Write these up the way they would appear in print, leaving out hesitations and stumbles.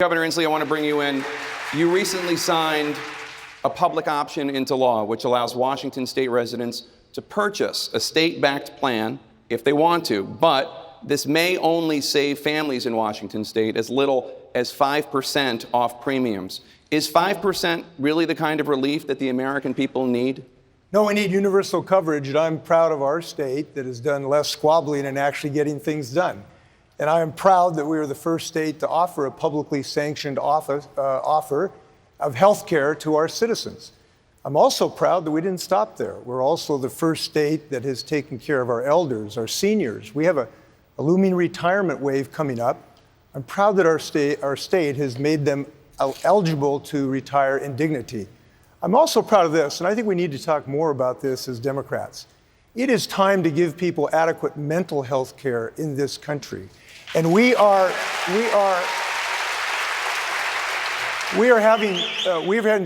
Governor Inslee, I want to bring you in. You recently signed a public option into law, which allows Washington state residents to purchase a state-backed plan if they want to, but this may only save families in Washington state as little as 5% off premiums. Is 5% really the kind of relief that the American people need? No, we need universal coverage, and I'm proud of our state that has done less squabbling and actually getting things done. And I am proud that we are the first state to offer a publicly sanctioned offer of health care to our citizens. I'm also proud that we didn't stop there. We're also the first state that has taken care of our elders, our seniors. We have a looming retirement wave coming up. I'm proud that our state has made them eligible to retire in dignity. I'm also proud of this, and I think we need to talk more about this as Democrats. It is time to give people adequate mental health care in this country. And we've had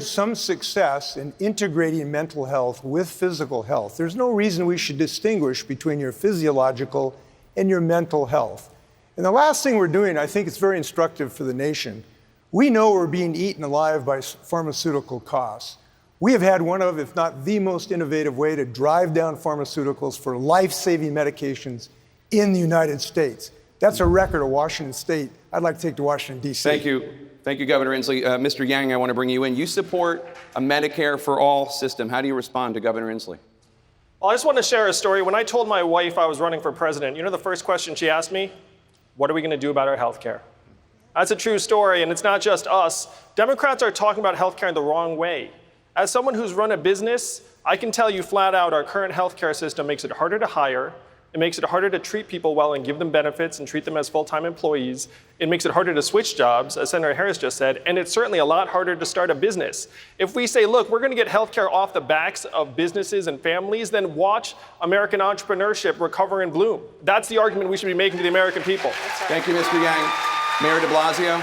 some success in integrating mental health with physical health. There's no reason we should distinguish between your physiological and your mental health. And the last thing we're doing, I think it's very instructive for the nation. We know we're being eaten alive by pharmaceutical costs. We have had one of, if not the most innovative way to drive down pharmaceuticals for life-saving medications in the United States. That's a record of Washington State. I'd like to take to Washington, D.C. Thank you. Thank you, Governor Inslee. Mr. Yang, I want to bring you in. You support a Medicare for All system. How do you respond to Governor Inslee? Well, I just want to share a story. When I told my wife I was running for president, you know the first question she asked me? What are we going to do about our health care? That's a true story, and it's not just us. Democrats are talking about health care in the wrong way. As someone who's run a business, I can tell you flat out our current health care system makes it harder to hire. It makes it harder to treat people well and give them benefits and treat them as full-time employees. It makes it harder to switch jobs, as Senator Harris just said, and it's certainly a lot harder to start a business. If we say, look, we're going to get healthcare off the backs of businesses and families, then watch American entrepreneurship recover and bloom. That's the argument we should be making to the American people. Thank you, Mr. Yang. Mayor de Blasio?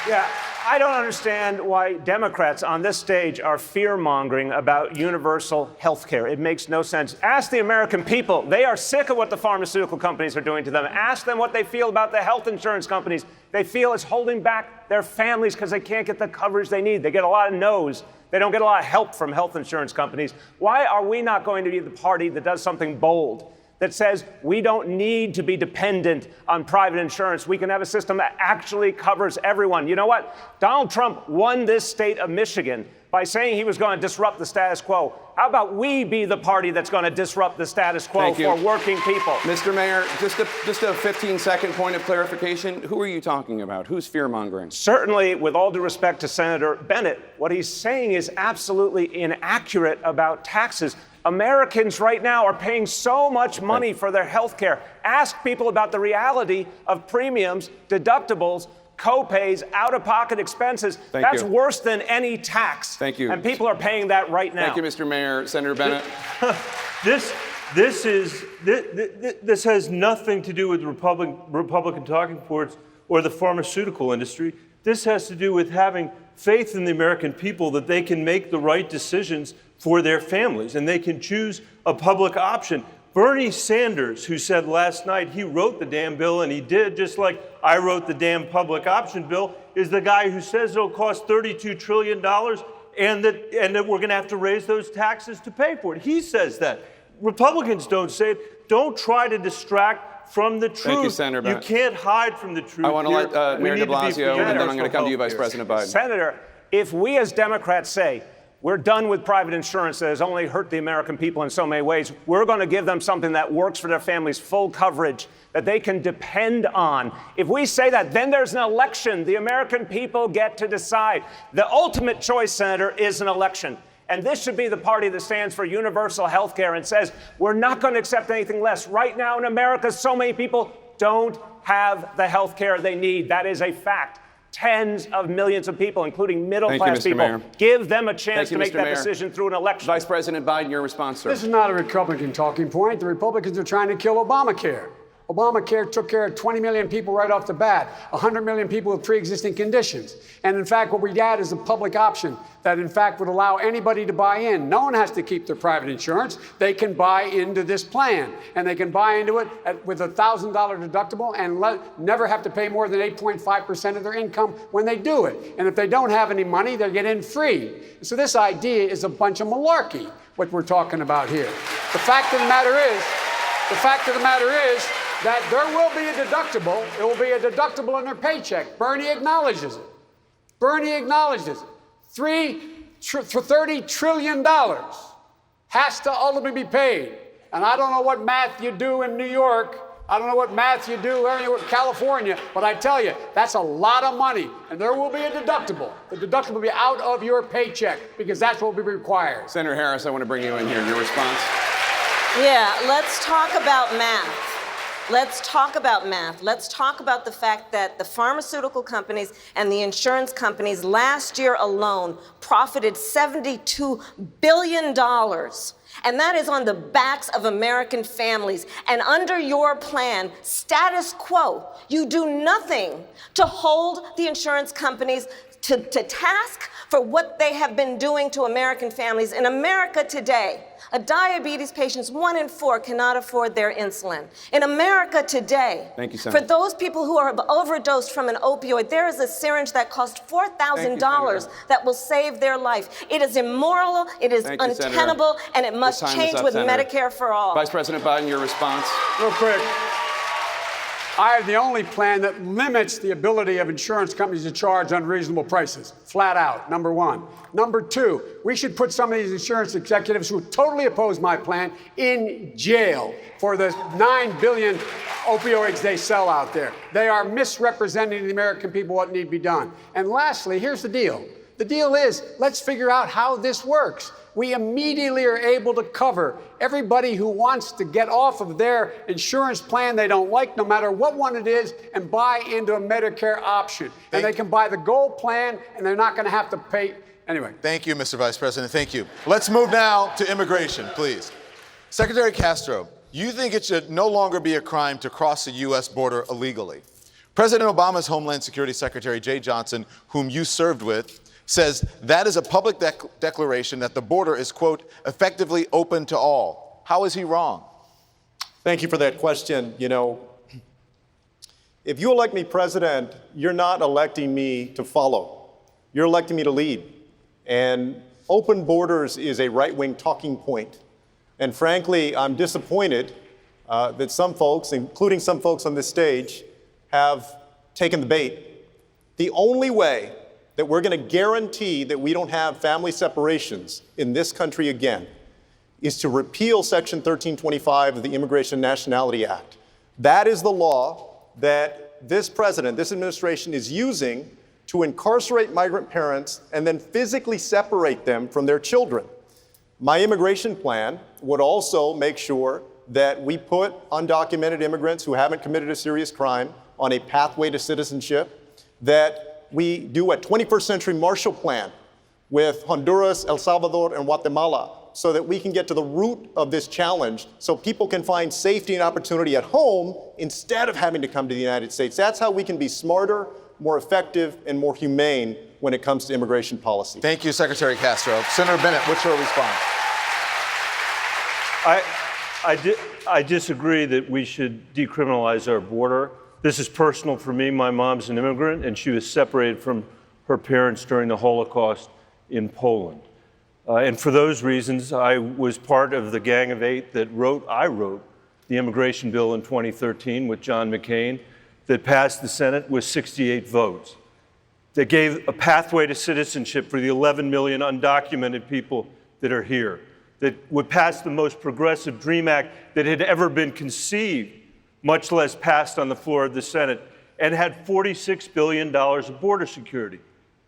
Yeah. I don't understand why Democrats on this stage are fear-mongering about universal health care. It makes no sense. Ask the American people. They are sick of what the pharmaceutical companies are doing to them. Ask them what they feel about the health insurance companies. They feel it's holding back their families because they can't get the coverage they need. They get a lot of no's. They don't get a lot of help from health insurance companies. Why are we not going to be the party that does something bold, that says we don't need to be dependent on private insurance? We can have a system that actually covers everyone. You know what? Donald Trump won this state of Michigan by saying he was going to disrupt the status quo. How about we be the party that's going to disrupt the status quo for working people? Mr. Mayor, just a 15-second point of clarification. Who are you talking about? Who's fear-mongering? Certainly, with all due respect to Senator Bennett, what he's saying is absolutely inaccurate about taxes. Americans right now are paying so much money for their health care. Ask people about the reality of premiums, deductibles, co-pays, out-of-pocket expenses. That's worse than any tax. Thank you. And people are paying that right now. Thank you, Mr. Mayor. Senator Bennett? This has nothing to do with Republican talking points or the pharmaceutical industry. This has to do with having faith in the American people that they can make the right decisions for their families and they can choose a public option. Bernie Sanders, who said last night he wrote the damn bill, and he did, just like I wrote the damn public option bill, is the guy who says it'll cost $32 trillion and that we're going to have to raise those taxes to pay for it. He says that. Republicans don't say it. Don't try to distract from the truth. Thank you, Senator Bennett. You can't hide from the truth. I want to let Mayor de Blasio, and then I'm going to come to you, Vice President Biden. Senator, if we as Democrats say we're done with private insurance that has only hurt the American people in so many ways, we're going to give them something that works for their families, full coverage that they can depend on. If we say that, then there's an election. The American people get to decide. The ultimate choice, Senator, is an election. And this should be the party that stands for universal health care and says we're not going to accept anything less. Right now in America, so many people don't have the health care they need. That is a fact. Tens of millions of people, including middle-class people. Mayor. Give them a chance to make that decision through an election. Vice President Biden, your response, sir. This is not a Republican talking point. The Republicans are trying to kill Obamacare. Obamacare took care of 20 million people right off the bat, 100 million people with pre-existing conditions. And in fact, what we add is a public option that in fact would allow anybody to buy in. No one has to keep their private insurance. They can buy into this plan, and they can buy into it with a $1,000 deductible and never have to pay more than 8.5% of their income when they do it. And if they don't have any money, they get in free. So this idea is a bunch of malarkey, what we're talking about here. The fact of the matter is that there will be a deductible. It will be a deductible in their paycheck. Bernie acknowledges it. $30 trillion has to ultimately be paid. And I don't know what math you do in New York. I don't know what math you do in California, but I tell you, that's a lot of money. And there will be a deductible. The deductible will be out of your paycheck because that's what will be required. Senator Harris, I want to bring you in here. Your response? Yeah, let's talk about math. Let's talk about math. Let's talk about the fact that the pharmaceutical companies and the insurance companies last year alone profited $72 billion. And that is on the backs of American families. And under your plan, status quo, you do nothing to hold the insurance companies to task for what they have been doing to American families. In America today, a diabetes patient, 1 in 4 cannot afford their insulin. In America today, Thank you, Senator. for those people who are overdosed from an opioid, there is a syringe that costs $4,000 that will save their life. It is immoral, it is Thank you, Senator. untenable, and it must Your time is change up, with Senator. Medicare for all. Vice President Biden, your response? Real quick. I have the only plan that limits the ability of insurance companies to charge unreasonable prices, flat out, number one. Number two, we should put some of these insurance executives who totally oppose my plan in jail for the 9 billion opioids they sell out there. They are misrepresenting to the American people what need to be done. And lastly, here's the deal. The deal is, let's figure out how this works. We immediately are able to cover everybody who wants to get off of their insurance plan they don't like, no matter what one it is, and buy into a Medicare option. And they can buy the gold plan, and they're not going to have to pay. Anyway. Thank you, Mr. Vice President. Thank you. Let's move now to immigration, please. Secretary Castro, you think it should no longer be a crime to cross the U.S. border illegally. President Obama's Homeland Security Secretary, Jay Johnson, whom you served with, says that is a public declaration that the border is, quote, effectively open to all. How is he wrong? Thank you for that question. You know, if you elect me president, you're not electing me to follow. You're electing me to lead. And open borders is a right-wing talking point. And frankly, I'm disappointed that some folks, including some folks on this stage, have taken the bait. The only way that we're going to guarantee that we don't have family separations in this country again is to repeal Section 1325 of the Immigration and Nationality Act. That is the law that this president, this administration is using to incarcerate migrant parents and then physically separate them from their children. My immigration plan would also make sure that we put undocumented immigrants who haven't committed a serious crime on a pathway to citizenship, that we do a 21st century Marshall Plan with Honduras, El Salvador, and Guatemala so that we can get to the root of this challenge so people can find safety and opportunity at home instead of having to come to the United States. That's how we can be smarter, more effective, and more humane when it comes to immigration policy. Thank you, Secretary Castro. Senator Bennett, what's your response? I disagree that we should decriminalize our border. This is personal for me. My mom's an immigrant, and she was separated from her parents during the Holocaust in Poland. And for those reasons, I was part of the Gang of Eight that I wrote the immigration bill in 2013 with John McCain that passed the Senate with 68 votes, that gave a pathway to citizenship for the 11 million undocumented people that are here, that would pass the most progressive DREAM Act that had ever been conceived, much less passed on the floor of the Senate, and had $46 billion of border security.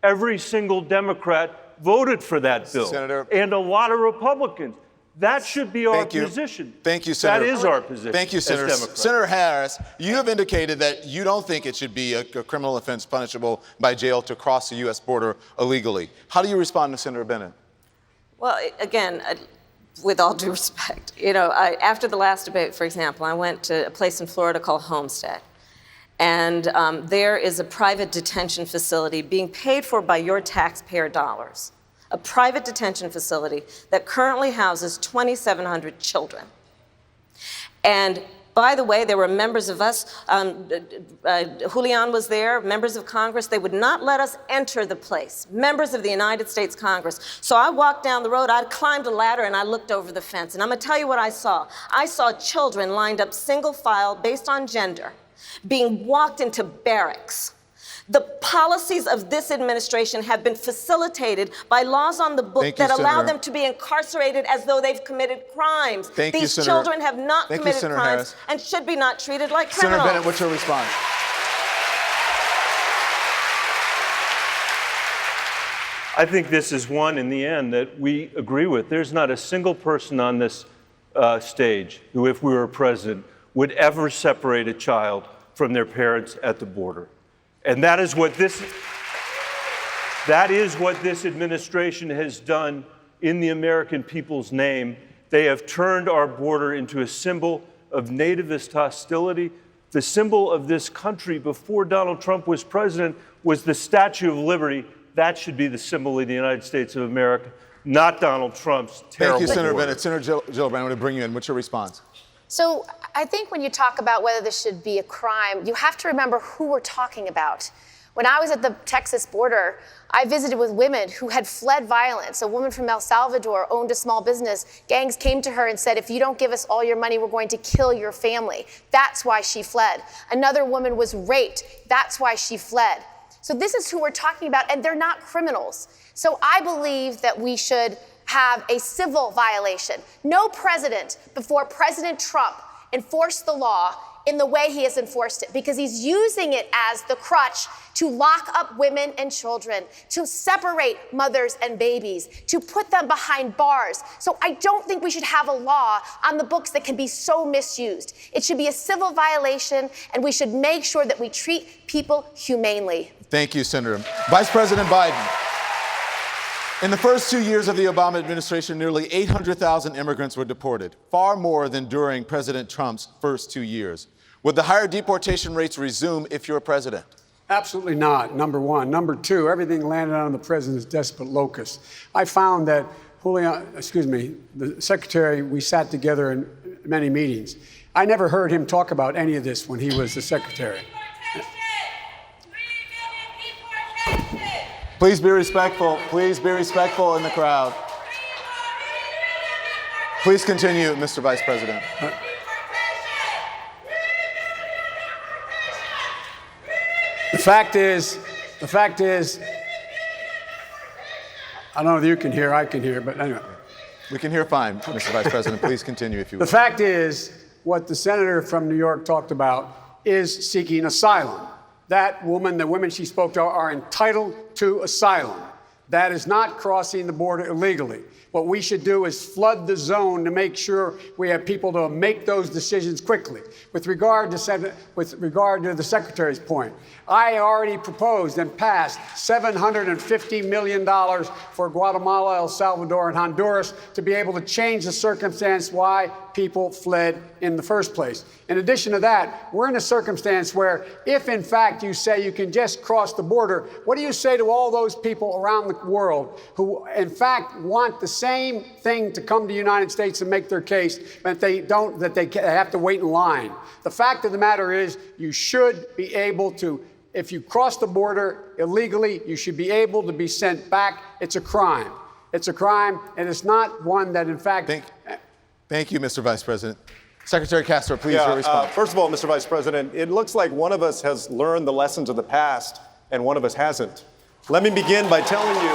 Every single Democrat voted for that bill, Senator, and a lot of Republicans. That should be our position. Thank you, Senator. That is our position. Thank you, Senator. Senator Harris, you have indicated that you don't think it should be a criminal offense punishable by jail to cross the U.S. border illegally. How do you respond to Senator Bennett? Well, again, with all due respect, after the last debate, for example, I went to a place in Florida called Homestead. And there is a private detention facility being paid for by your taxpayer dollars. A private detention facility that currently houses 2,700 children. And by the way, there were members of us, Julian was there, members of Congress. They would not let us enter the place, members of the United States Congress. So I walked down the road, I climbed a ladder, and I looked over the fence. And I'm gonna tell you what I saw. I saw children lined up single file based on gender, being walked into barracks. The policies of this administration have been facilitated by laws on the book that allow them to be incarcerated as though they've committed crimes. These children have not committed crimes and should be not treated like criminals. Senator Bennet, what's your response? I think this is one, in the end, that we agree with. There's not a single person on this stage who, if we were president, would ever separate a child from their parents at the border. And that is what this administration has done in the American people's name. They have turned our border into a symbol of nativist hostility. The symbol of this country before Donald Trump was president was the Statue of Liberty. That should be the symbol of the United States of America, not Donald Trump's terrible Thank you, Senator border. Bennet. Senator Gillibrand, I want to bring you in. What's your response? So I think when you talk about whether this should be a crime, you have to remember who we're talking about. When I was at the Texas border, I visited with women who had fled violence. A woman from El Salvador owned a small business. Gangs came to her and said, if you don't give us all your money, we're going to kill your family. That's why she fled. Another woman was raped. That's why she fled. So this is who we're talking about, and they're not criminals. So I believe that we should have a civil violation. No president before President Trump enforced the law in the way he has enforced it, because he's using it as the crutch to lock up women and children, to separate mothers and babies, to put them behind bars. So I don't think we should have a law on the books that can be so misused. It should be a civil violation, and we should make sure that we treat people humanely. Thank you, Senator. Vice President Biden. In the first 2 years of the Obama administration, nearly 800,000 immigrants were deported, far more than during President Trump's first 2 years. Would the higher deportation rates resume if you're president? Absolutely not, number one. Number two, everything landed on the president's desperate locus. I found that the secretary, we sat together in many meetings. I never heard him talk about any of this when he was the secretary. Please be respectful. Please be respectful in the crowd. Please continue, Mr. Vice President. The fact is, I don't know if you can hear, I can hear, but anyway. We can hear fine, Mr. Vice President. Please continue if you will. The fact is, what the senator from New York talked about is seeking asylum. That woman, the women she spoke to, are entitled to asylum. That is not crossing the border illegally. What we should do is flood the zone to make sure we have people to make those decisions quickly. With regard to the secretary's point, I already proposed and passed $750 million for Guatemala, El Salvador, and Honduras to be able to change the circumstance why people fled in the first place. In addition to that, we're in a circumstance where if, in fact, you say you can just cross the border, what do you say to all those people around the world who, in fact, want the same thing to come to the United States and make their case, but they don't, that they have to wait in line? The fact of the matter is, you should be able to, if you cross the border illegally, you should be able to be sent back. It's a crime. It's a crime, and it's not one that, in fact... Thank you, Mr. Vice President. Secretary Castro, please, your response. First of all, Mr. Vice President, it looks like one of us has learned the lessons of the past and one of us hasn't. Let me begin by telling you,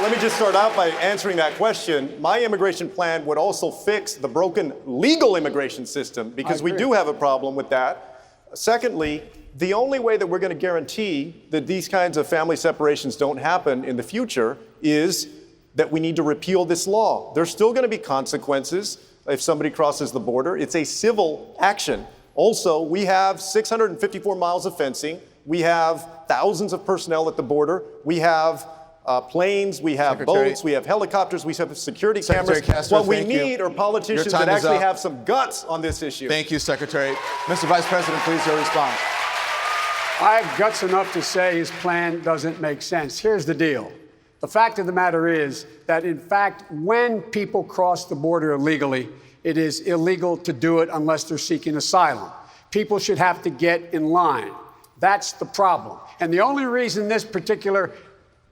let me just start out by answering that question. My immigration plan would also fix the broken legal immigration system, because we do have a problem with that. Secondly, the only way that we're going to guarantee that these kinds of family separations don't happen in the future is that we need to repeal this law. There's still going to be consequences if somebody crosses the border. It's a civil action. Also, we have 654 miles of fencing. We have thousands of personnel at the border. We have planes, we have Secretary- boats, we have helicopters, we have security Secretary cameras. Castro, What we thank you. need are Your politicians time that is actually up. have some guts on this issue. Thank you, Secretary. Mr. Vice President, please, your response. I have guts enough to say his plan doesn't make sense. Here's the deal. The fact of the matter is that, in fact, when people cross the border illegally, it is illegal to do it unless they're seeking asylum. People should have to get in line. That's the problem. And the only reason this particular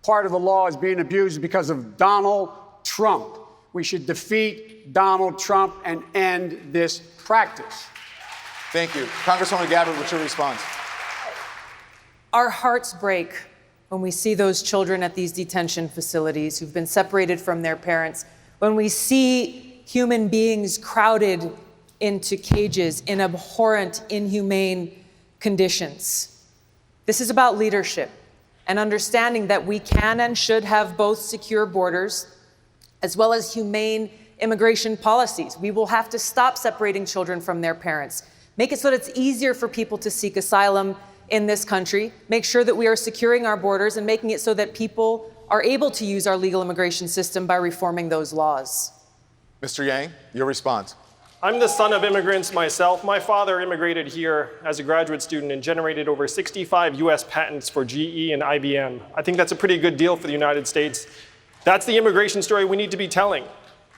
part of the law is being abused is because of Donald Trump. We should defeat Donald Trump and end this practice. Thank you. Congresswoman Gabbard, what's your response? Our hearts break when we see those children at these detention facilities who've been separated from their parents, when we see human beings crowded into cages in abhorrent, inhumane conditions. This is about leadership and understanding that we can and should have both secure borders as well as humane immigration policies. We will have to stop separating children from their parents, make it so that it's easier for people to seek asylum in this country, make sure that we are securing our borders and making it so that people are able to use our legal immigration system by reforming those laws. Mr. Yang, your response. I'm the son of immigrants myself. My father immigrated here as a graduate student and generated over 65 US patents for GE and IBM. I think that's a pretty good deal for the United States. That's the immigration story we need to be telling.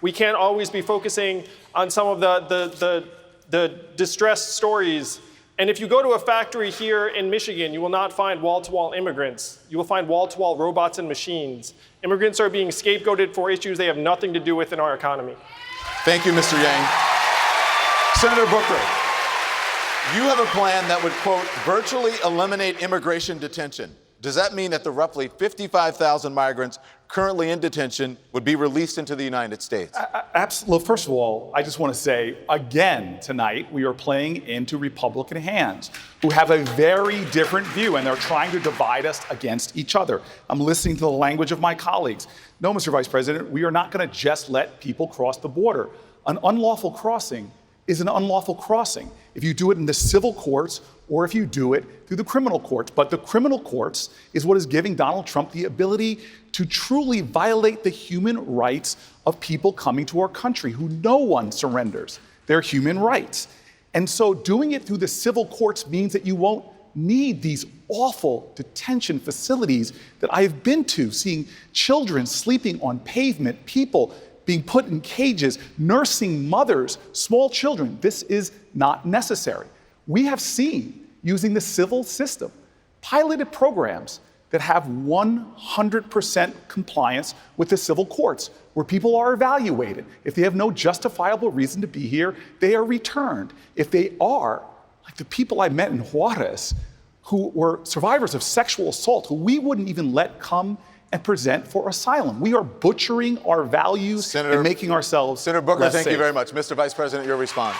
We can't always be focusing on some of the distressed stories. And if you go to a factory here in Michigan, you will not find wall-to-wall immigrants. You will find wall-to-wall robots and machines. Immigrants are being scapegoated for issues they have nothing to do with in our economy. Thank you, Mr. Yang. Senator Booker, you have a plan that would, quote, virtually eliminate immigration detention. Does that mean that the roughly 55,000 migrants currently in detention would be released into the United States? Absolutely. First of all, I just want to say, again, tonight, we are playing into Republican hands who have a very different view, and they're trying to divide us against each other. I'm listening to the language of my colleagues. No, Mr. Vice President, we are not going to just let people cross the border. An unlawful crossing is an unlawful crossing if you do it in the civil courts or if you do it through the criminal courts. But the criminal courts is what is giving Donald Trump the ability to truly violate the human rights of people coming to our country who no one surrenders their human rights. And so doing it through the civil courts means that you won't need these awful detention facilities that I have been to, seeing children sleeping on pavement, people being put in cages, nursing mothers, small children. This is not necessary. We have seen, using the civil system, piloted programs that have 100% compliance with the civil courts, where people are evaluated. If they have no justifiable reason to be here, they are returned. If they are, like the people I met in Juarez, who were survivors of sexual assault, who we wouldn't even let come and present for asylum. We are butchering our values and making ourselves Senator Booker, less thank you safe. very much. Mr. Vice President, your response.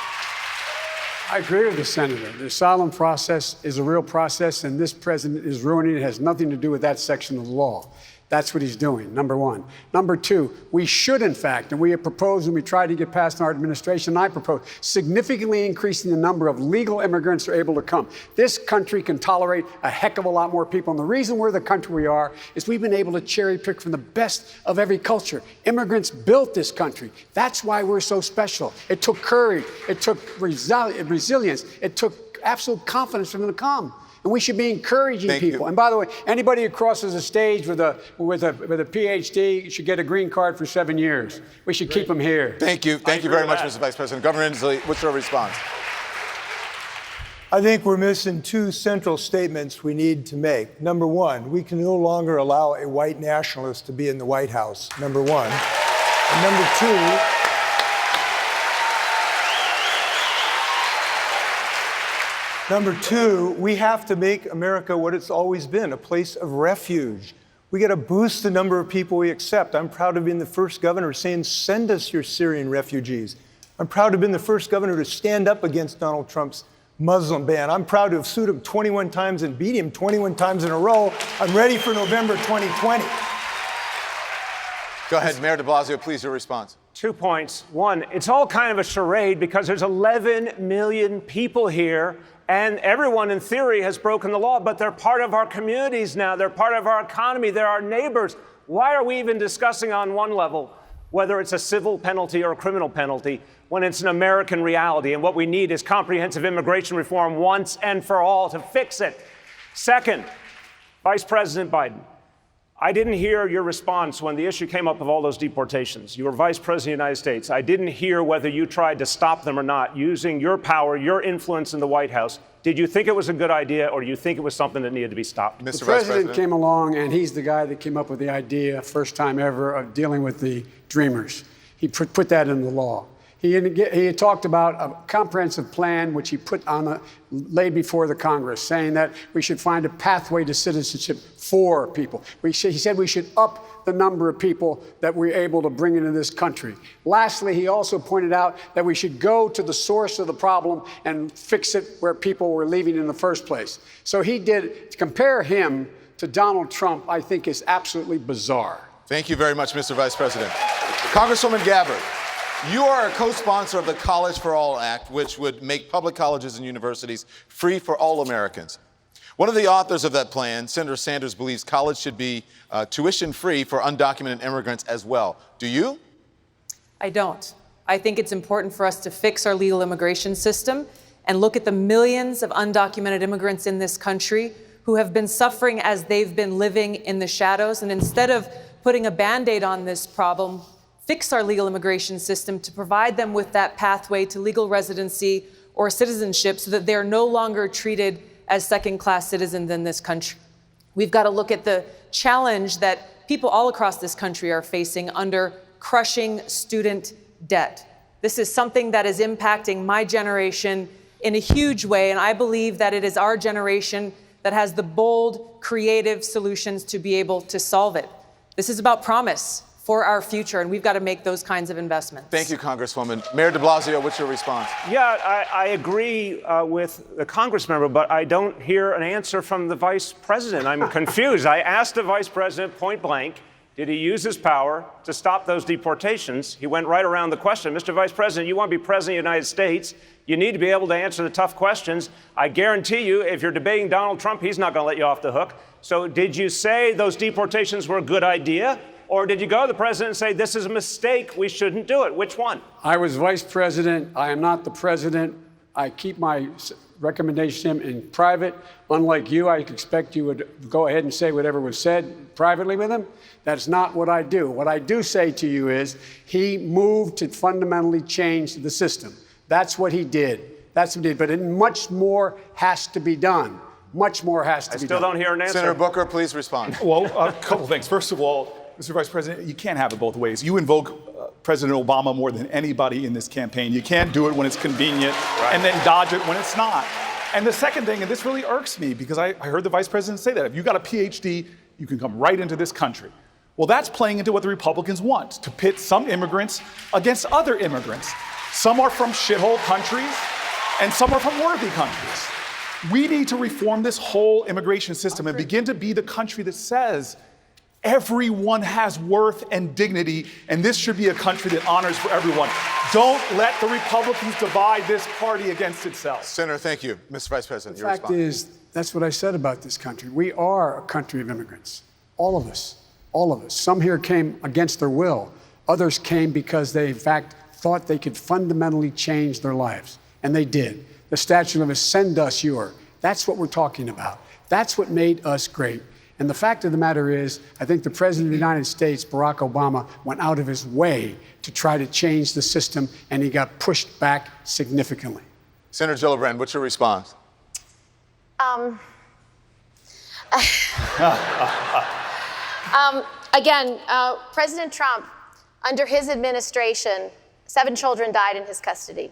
I agree with the senator. The asylum process is a real process, and this president is ruining it. It has nothing to do with that section of the law. That's what he's doing, number one. Number two, we should, in fact, and we have proposed and we tried to get past in our administration, and I propose, significantly increasing the number of legal immigrants who are able to come. This country can tolerate a heck of a lot more people. And the reason we're the country we are is we've been able to cherry pick from the best of every culture. Immigrants built this country. That's why we're so special. It took courage. It took resilience. It took absolute confidence for them to come. And we should be encouraging people. And by the way, anybody who crosses a stage with a PhD should get a green card for 7 years. We should keep them here. Thank you. Thank you very much, Mr. Vice President. Governor Inslee, what's your response? I think we're missing two central statements we need to make. Number one, we can no longer allow a white nationalist to be in the White House, number one. And number two, we have to make America what it's always been, a place of refuge. We got to boost the number of people we accept. I'm proud of being the first governor saying, send us your Syrian refugees. I'm proud to have been the first governor to stand up against Donald Trump's Muslim ban. I'm proud to have sued him 21 times and beat him 21 times in a row. I'm ready for November 2020. Go ahead, Mayor de Blasio, please, your response. 2 points. One, it's all kind of a charade because there's 11 million people here, and everyone in theory has broken the law, but they're part of our communities now. They're part of our economy. They're our neighbors. Why are we even discussing on one level whether it's a civil penalty or a criminal penalty when it's an American reality? And what we need is comprehensive immigration reform once and for all to fix it. Second, Vice President Biden, I didn't hear your response when the issue came up of all those deportations. You were Vice President of the United States. I didn't hear whether you tried to stop them or not using your power, your influence in the White House. Did you think it was a good idea, or do you think it was something that needed to be stopped? The president came along, and he's the guy that came up with the idea, first time ever, of dealing with the Dreamers. He put that in the law. He had talked about a comprehensive plan, which he laid before the Congress, saying that we should find a pathway to citizenship for people. He said we should up the number of people that we're able to bring into this country. Lastly, he also pointed out that we should go to the source of the problem and fix it where people were leaving in the first place. So he did. To compare him to Donald Trump, I think, is absolutely bizarre. Thank you very much, Mr. Vice President. Congresswoman Gabbard, you are a co-sponsor of the College for All Act, which would make public colleges and universities free for all Americans. One of the authors of that plan, Senator Sanders, believes college should be tuition-free for undocumented immigrants as well. Do you? I don't. I think it's important for us to fix our legal immigration system and look at the millions of undocumented immigrants in this country who have been suffering as they've been living in the shadows. And instead of putting a Band-Aid on this problem, fix our legal immigration system to provide them with that pathway to legal residency or citizenship so that they're no longer treated as second-class citizens in this country. We've got to look at the challenge that people all across this country are facing under crushing student debt. This is something that is impacting my generation in a huge way, and I believe that it is our generation that has the bold, creative solutions to be able to solve it. This is about promise for our future, and we've got to make those kinds of investments. Thank you, Congresswoman. Mayor de Blasio, what's your response? Yeah, I agree with the Congress member, but I don't hear an answer from the Vice President. I'm confused. I asked the Vice President point blank, did he use his power to stop those deportations? He went right around the question. Mr. Vice President, you want to be President of the United States, you need to be able to answer the tough questions. I guarantee you, if you're debating Donald Trump, he's not going to let you off the hook. So did you say those deportations were a good idea? Or did you go to the president and say, this is a mistake, we shouldn't do it? Which one? I was vice president. I am not the president. I keep my recommendation to him in private. Unlike you, I expect you would go ahead and say whatever was said privately with him. That's not what I do. What I do say to you is he moved to fundamentally change the system. That's what he did. That's what he did. But much more has to be done. Much more has to be done. I still don't hear an answer. Senator Booker, please respond. Well, a couple things. First of all, Mr. Vice President, you can't have it both ways. You invoke President Obama more than anybody in this campaign. You can't do it when it's convenient and then dodge it when it's not. And the second thing, and this really irks me because I heard the Vice President say that, if you got a PhD, you can come right into this country. Well, that's playing into what the Republicans want, to pit some immigrants against other immigrants. Some are from shithole countries and some are from worthy countries. We need to reform this whole immigration system and begin to be the country that says everyone has worth and dignity, and this should be a country that honors for everyone. Don't let the Republicans divide this party against itself. Senator, thank you. Mr. Vice President, your response. The fact is, that's what I said about this country. We are a country of immigrants. All of us. All of us. Some here came against their will. Others came because they, in fact, thought they could fundamentally change their lives. And they did. The statute of send us your. That's what we're talking about. That's what made us great. And the fact of the matter is, I think the President of the United States, Barack Obama, went out of his way to try to change the system, and he got pushed back significantly. Senator Gillibrand, what's your response? Again, President Trump, under his administration, 7 children died in his custody.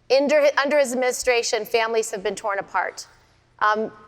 Under his administration, families have been torn apart.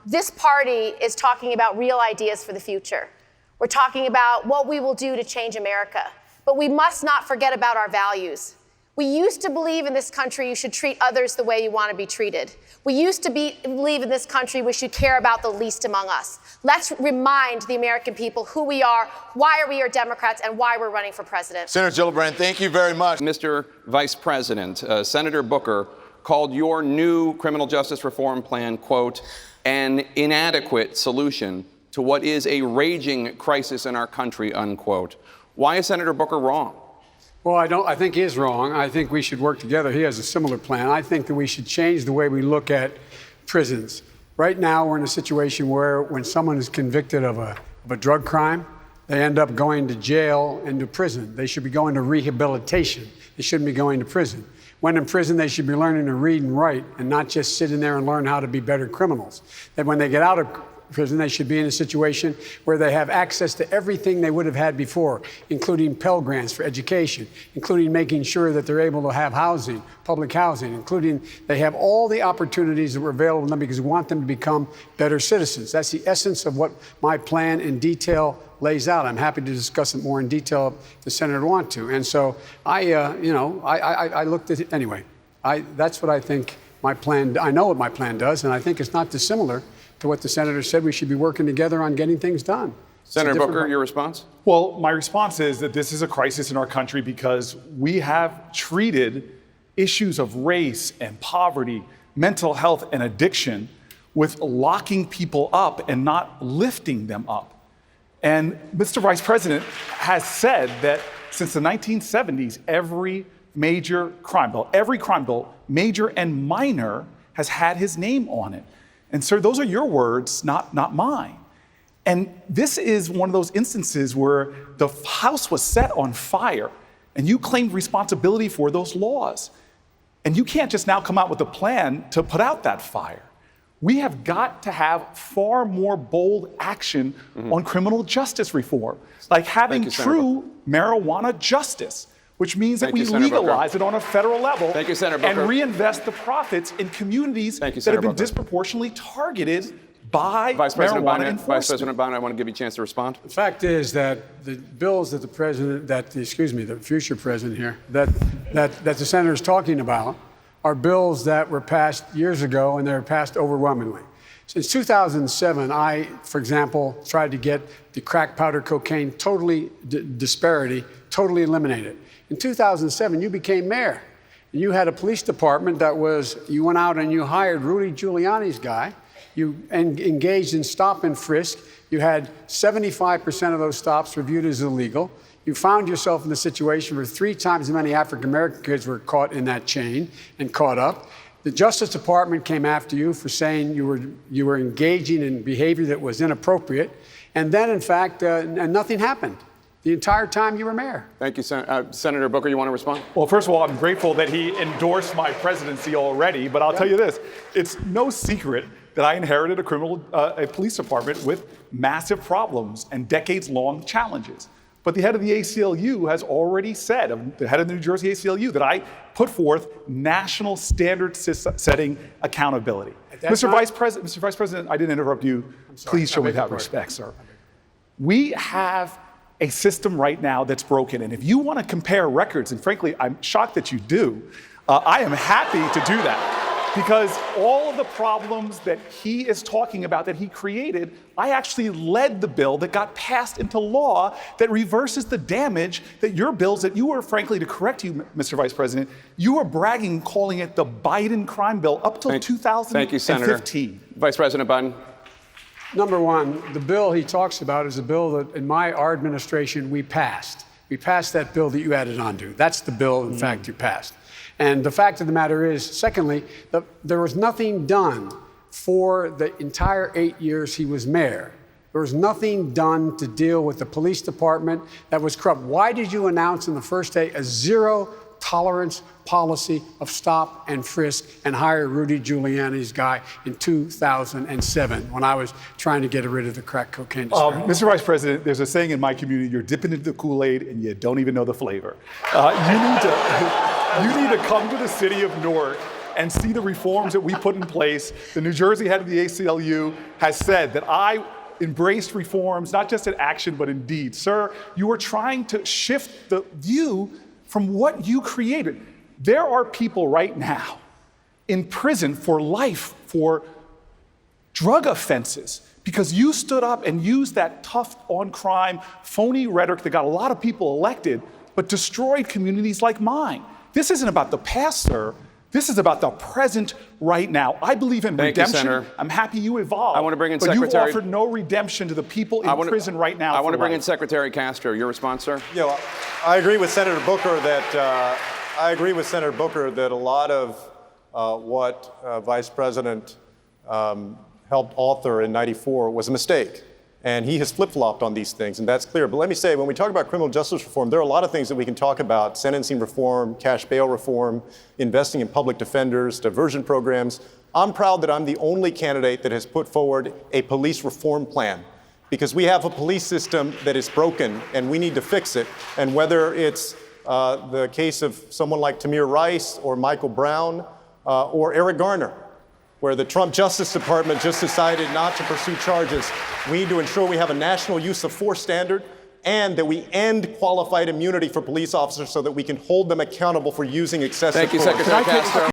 This party is talking about real ideas for the future. We're talking about what we will do to change America. But we must not forget about our values. We used to believe in this country you should treat others the way you want to be treated. We used to believe in this country we should care about the least among us. Let's remind the American people who we are, why we are Democrats, and why we're running for president. Senator Gillibrand, thank you very much. Mr. Vice President, Senator Booker called your new criminal justice reform plan, quote, an inadequate solution to what is a raging crisis in our country, unquote. Why is Senator Booker wrong? Well, I think he is wrong. I think we should work together. He has a similar plan. I think that we should change the way we look at prisons. Right now, we're in a situation where when someone is convicted of a drug crime, they end up going to jail and to prison. They should be going to rehabilitation. They shouldn't be going to prison. When in prison, they should be learning to read and write and not just sit in there and learn how to be better criminals. That when they get out of prison, they should be in a situation where they have access to everything they would have had before, including Pell Grants for education, including making sure that they're able to have housing, public housing, including they have all the opportunities that were available to them because we want them to become better citizens. That's the essence of what my plan in detail lays out. I'm happy to discuss it more in detail if the senator want to. And so I looked at it anyway. That's what I think my plan, I know what my plan does, and I think it's not dissimilar to what the senator said. We should be working together on getting things done. Senator Booker, your response? Well, my response is that this is a crisis in our country because we have treated issues of race and poverty, mental health and addiction with locking people up and not lifting them up. And Mr. Vice President has said that since the 1970s, every major crime bill, major and minor, has had his name on it. And sir, those are your words, not mine. And this is one of those instances where the House was set on fire and you claimed responsibility for those laws. And you can't just now come out with a plan to put out that fire. We have got to have far more bold action on criminal justice reform, like having true marijuana justice, which means that we legalize it on a federal level and reinvest the profits in communities that have been disproportionately targeted by marijuana enforcement. Vice President Biden, I want to give you a chance to respond. The fact is that the bills that the future president here, that the senator is talking about are bills that were passed years ago and they're passed overwhelmingly. Since 2007, I, for example, tried to get the crack powder cocaine disparity totally eliminated. In 2007, you became mayor. You had a police department you went out and you hired Rudy Giuliani's guy. You engaged in stop and frisk. You had 75% of those stops reviewed as illegal. You found yourself in a situation where 3 times as many African-American kids were caught in that chain and caught up. The Justice Department came after you for saying you were engaging in behavior that was inappropriate. And then, in fact, nothing happened the entire time you were mayor. Thank you, Senator Booker. You want to respond? Well, first of all, I'm grateful that he endorsed my presidency already, but I'll tell you this, it's no secret that I inherited a police department with massive problems and decades-long challenges. But the head of the ACLU has already said, the head of the New Jersey ACLU, that I put forth national standard-setting accountability. Mr. Vice President, I didn't interrupt you. Please show me that respect, sir. We have a system right now that's broken. And if you want to compare records, and frankly, I'm shocked that you do, I am happy to do that. Because all of the problems that he is talking about that he created, I actually led the bill that got passed into law that reverses the damage that your bills that you were, frankly, to correct you, Mr. Vice President, you were bragging, calling it the Biden crime bill up till 2015. Thank you, Senator. Vice President Biden. Number one, the bill he talks about is a bill that in our administration we passed. We passed that bill that you added on to. That's the bill, in fact, you passed. And the fact of the matter is, secondly, there was nothing done for the entire 8 years he was mayor. There was nothing done to deal with the police department that was corrupt. Why did you announce in the first day a zero-tolerance policy of stop and frisk and hire Rudy Giuliani's guy in 2007 when I was trying to get rid of the crack cocaine disparity? Mr. Vice President, there's a saying in my community, you're dipping into the Kool-Aid and you don't even know the flavor. You need to come to the city of Newark and see the reforms that we put in place. The New Jersey head of the ACLU has said that I embraced reforms, not just in action, but in deed. Sir, you are trying to shift the view from what you created. There are people right now in prison for life for drug offenses because you stood up and used that tough on crime, phony rhetoric that got a lot of people elected, but destroyed communities like mine. This isn't about the past, sir. This is about the present right now. I believe in Thank you, redemption. Senator. I'm happy you evolved. I want to bring in but Secretary- you offered no redemption to the people in prison right now. I want to for bring in life. Secretary Castro. Your response, sir? You know, I agree with Senator Booker that a lot of what Vice President helped author in '94 was a mistake. And he has flip-flopped on these things, and that's clear. But let me say, when we talk about criminal justice reform, there are a lot of things that we can talk about: sentencing reform, cash bail reform, investing in public defenders, diversion programs. I'm proud that I'm the only candidate that has put forward a police reform plan, because we have a police system that is broken, and we need to fix it. And whether it's the case of someone like Tamir Rice or Michael Brown or Eric Garner, where the Trump Justice Department just decided not to pursue charges, we need to ensure we have a national use of force standard and that we end qualified immunity for police officers so that we can hold them accountable for using excessive Thank you, force. Secretary Castro.